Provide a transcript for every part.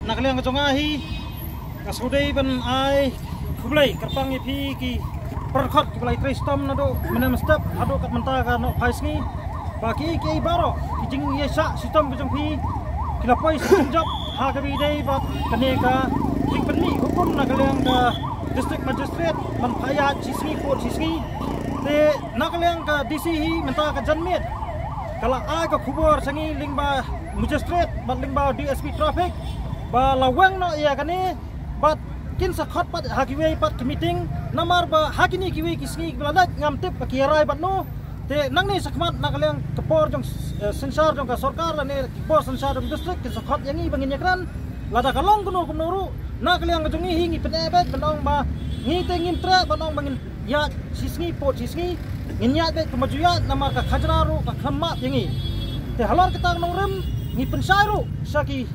Nakaliang kejongahi kasudai ban ai kublai kerpang ipi ki perkhot kublai kristom nado menem step ado kat menta ka no paisngi baki ki baro kijing yesa sistem kejong pi kilapoi senjap ha kabi dei bat kaneka tikpeni hukum nakaliang ka district magistrate man phaya chisni ko chisni te nakaliang ka DC hi menta ka janmet kala ai ka khubor sangi lingba magistrate bat lingba DSP traffic ba lawang no ya kani bat kin sakhat pat hakiwe pat meeting namar ba hakini kiwe kisni bladat ngamtip pakirai bat no te nangni sakmat nakaliang kepor jong sensar jong ka sarkar lane kepor sensar jong district kin sakhat yangi bangin yakran lada kalong kuno kumnuru nakaliang jongi hingi penebet benong ba ngite ngimtra benong bangin ya sisni pot sisni nginyat bet kemajuan namar ka khajraru ka khamat yangi te halor kita nongrem ngi pensairu saki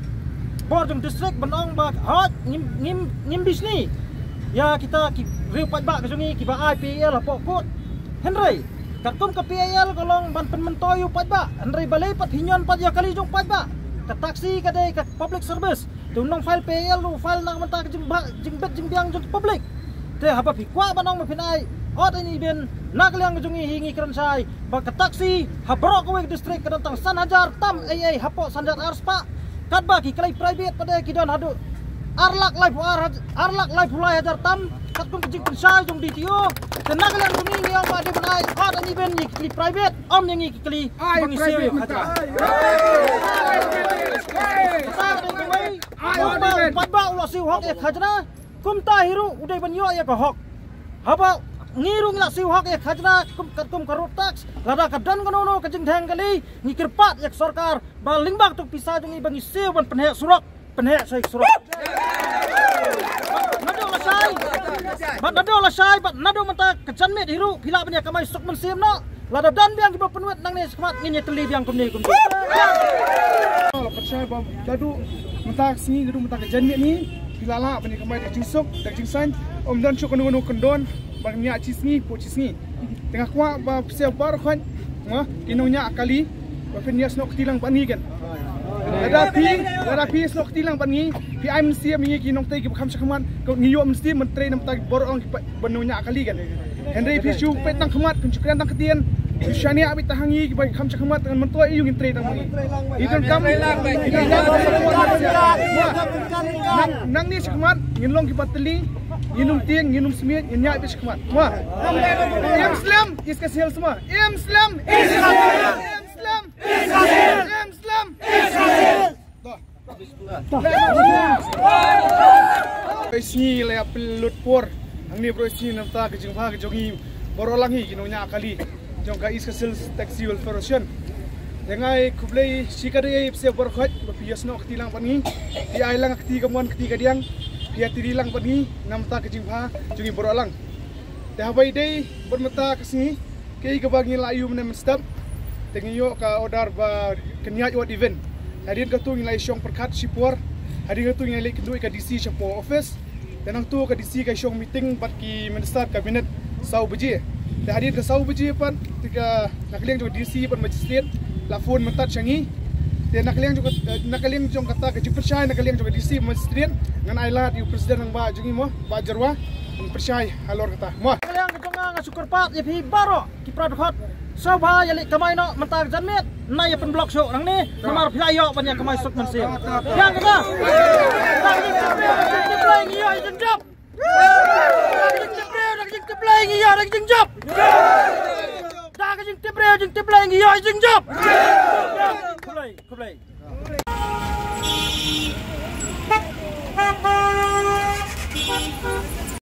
Borjong district benong ba hot ngim bisni ya kita ki riu pat ba kajungi ki ba IPL apa kot Henry katum ke PL kolong ban penmentoyu pat ba Henry balai pat hinyon pat ya kali jong pat ba ke taksi ke dei ke public service tu nong file PL lu file nang menta ke jembet jembiang jong public te haba pi kwa banong ma pinai ot ini ben nakliang kajungi hingi kerensai ba ke taksi habrok we district kadang san hajar tam AA hapo sanjar arspa kat bagi kelai private pada kidon hadu arlak life hulai hajar tam kat kun kejing pensai jong DTO tenang kalian bunyi ni om ada benai hot ani ben ni kli private om yang ni kli bangi sewa hajar padba ulah siu hok ek hajna kumta hiru udai banyo ya ka hok haba ngirung la siu hok ek hajna kum karut tax lada kadan kono kejing thang kali ngikir pat ek sarkar baling bak tuk pisah jong i bangi sew ban penhek surak penhek sai surak nado la sai bat nado menta kejan met hiru pila banya kamai sok mensim no lada dan biang kiba penuet nang ne semat nginya teli biang kumni la percaya bam dadu menta sini dadu menta kejan met ni pila la banya kamai dak jingsok dak jingsan om dan chuk kono kendon bang nya cisni po cisni tengah kwa ba se bar khan ma kinunya akali ba penya snok tilang bani kan ada pi snok tilang bani pi ai mesti mi kinong tai ki kham sakman ko ngiyo mesti menteri nam ta borong benunya akali kan Henry pi chu pe tang khamat pencukuran tang ketien Shani abi tahangi ki bai kham sakmat dengan mentua iu ngintri tang bani ikan kam nang ni sakmat nginlong ki pateli Inum tiang, inum semit, inyak habis kemat. Semua. Islam, iskasih semua. Islam, Islam, Islam, Islam, Islam. Sini leh pelut por. Angni bro sini nampak kejengpa kejongi borolangi kinonya kali. Jongka iskasih taxi welfare. Dengai kublai sikadai siap berkhot berpiasno ketilang pani. Di ailang ketiga diang. Dia tirilang pagi namta kejingpa jungi borolang. Dah habai dei bermata kesini kei kebagi layu menem step tengiyo ka order ba kenyat wat event. Hadir katu ngilai syong perkat sipor. Hadir katu ngilai kendui ka DC Shapo office. Tenang tu ka DC ka syong meeting bat ki minister kabinet sau beji. Dah hadir ka sau beji pan tika nakliang jo DC pan magistrate la phone mentat changi. Dia nakaliang jong kata ke percaya nakaliang juga DC magistrate ngan ailat yu presiden nang ba jungi mo ba jarwa percaya halor kata mo nakaliang jonga ngasukur pat ye phi baro ki pradhot sobha yali kamai no mentar janmet na ye pen blok so nang ni nomor philayo banyak kamai sok mensim yang kata play ngi yo jenjap play ngi yo jenjap dah ke jing tibreo jing tiblay ngi yo jenjap Kublai